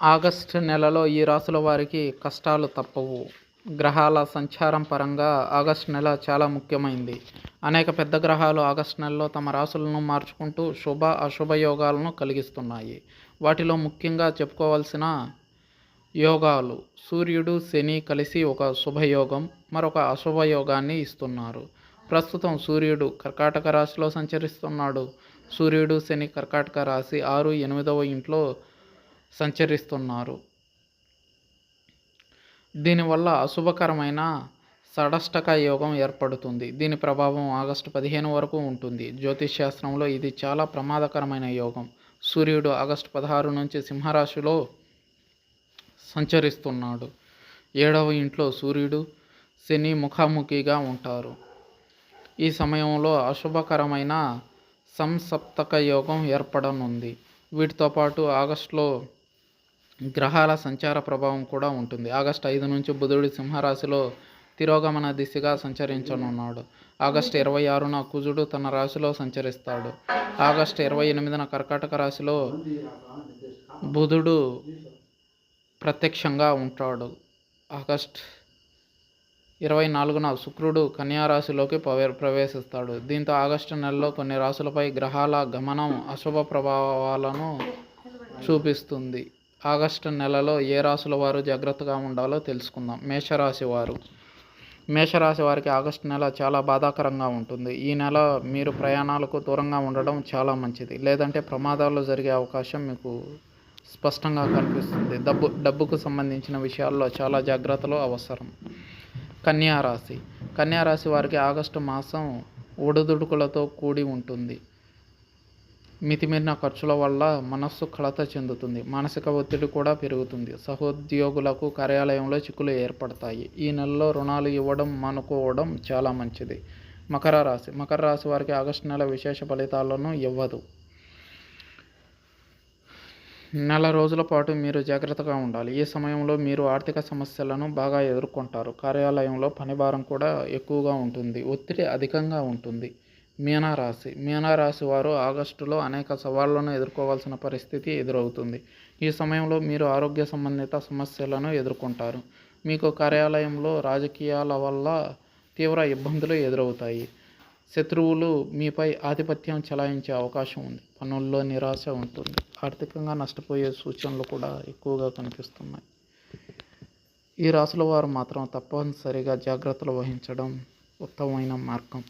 August నెలలో ఈ రాశుల వారికి కష్టాలు తప్పవు. గ్రహాల సంచారం పరంగా ఆగస్టు నెల చాలా ముఖ్యమైంది. అనేక పెద్ద గ్రహాలు ఆగస్టు నెలలో తమ రాశులను మార్చుకుంటూ శుభ అశుభ యోగాలను కలిగిస్తున్నాయి. వాటిలో ముఖ్యంగా చెప్పుకోవాల్సిన యోగాలు: సూర్యుడు శని కలిసి ఒక శుభయోగం, మరొక అశుభయోగాన్ని ఇస్తున్నారు. ప్రస్తుతం సూర్యుడు కర్కాటక రాశిలో సంచరిస్తున్నాడు. సూర్యుడు శని కర్కాటక రాశి 6, 8వ ఇంట్లో సంచరిస్తున్నారు. దీనివల్ల అశుభకరమైన షడష్టక యోగం ఏర్పడుతుంది. దీని ప్రభావం ఆగస్టు 15 వరకు ఉంటుంది. జ్యోతిష్ శాస్త్రంలో ఇది చాలా ప్రమాదకరమైన యోగం. సూర్యుడు ఆగస్టు 16 నుంచి సింహరాశిలో సంచరిస్తున్నాడు. 7వ ఇంట్లో సూర్యుడు శని ముఖాముఖిగా ఉంటారు. ఈ సమయంలో అశుభకరమైన సంసప్తక యోగం ఏర్పడనుంది. వీటితో పాటు ఆగస్టులో గ్రహాల సంచార ప్రభావం కూడా ఉంటుంది. ఆగస్టు 5 నుంచి బుధుడు సింహరాశిలో తిరోగమన దిశగా సంచరించనున్నాడు. ఆగస్టు 26న కుజుడు తన రాశిలో సంచరిస్తాడు. ఆగస్టు 28న కర్కాటక రాశిలో బుధుడు ప్రత్యక్షంగా ఉంటాడు. ఆగస్టు 24న శుక్రుడు కన్యా రాశిలోకి ప్రవేశిస్తాడు. దీంతో ఆగస్టు నెలలో కొన్ని రాశులపై గ్రహాల గమనం అశుభ ప్రభావాలను చూపిస్తుంది. ఆగస్టు నెలలో ఏ రాశుల వారు జాగ్రత్తగా ఉండాలో తెలుసుకుందాం. మేషరాశి వారికి ఆగస్టు నెల చాలా బాధాకరంగా ఉంటుంది. ఈ నెల మీరు ప్రయాణాలకు దూరంగా ఉండడం చాలా మంచిది. లేదంటే ప్రమాదాలు జరిగే అవకాశం మీకు స్పష్టంగా కనిపిస్తుంది. డబ్బుకు సంబంధించిన విషయాల్లో చాలా జాగ్రత్తలు అవసరం. కన్యా రాశి వారికి ఆగస్టు మాసం ఒడిదుడుకులతో కూడి ఉంటుంది. మితిమీరిన ఖర్చుల వల్ల మనస్సు కలత చెందుతుంది. మానసిక ఒత్తిడి కూడా పెరుగుతుంది. సహోద్యోగులకు కార్యాలయంలో చిక్కులు ఏర్పడతాయి. ఈ నెలలో రుణాలు ఇవ్వడం మానుకోవడం చాలా మంచిది. మకర రాశి వారికి ఆగస్టు నెల విశేష ఫలితాలను ఇవ్వదు. నెల రోజుల పాటు మీరు జాగ్రత్తగా ఉండాలి. ఈ సమయంలో మీరు ఆర్థిక సమస్యలను బాగా ఎదుర్కొంటారు. కార్యాలయంలో పనిభారం కూడా ఎక్కువగా ఉంటుంది. ఒత్తిడి అధికంగా ఉంటుంది. మీనరాశి వారు ఆగస్టులో అనేక సవాళ్లను ఎదుర్కోవాల్సిన పరిస్థితి ఎదురవుతుంది. ఈ సమయంలో మీరు ఆరోగ్య సంబంధిత సమస్యలను ఎదుర్కొంటారు. మీకు కార్యాలయంలో రాజకీయాల వల్ల తీవ్ర ఇబ్బందులు ఎదురవుతాయి. శత్రువులు మీపై ఆధిపత్యం చెలాయించే అవకాశం ఉంది. పనుల్లో నిరాశ ఉంటుంది. ఆర్థికంగా నష్టపోయే సూచనలు కూడా ఎక్కువగా కనిపిస్తున్నాయి. ఈ రాశుల వారు మాత్రం తప్పనిసరిగా జాగ్రత్తలు వహించడం ఉత్తమమైన మార్గం.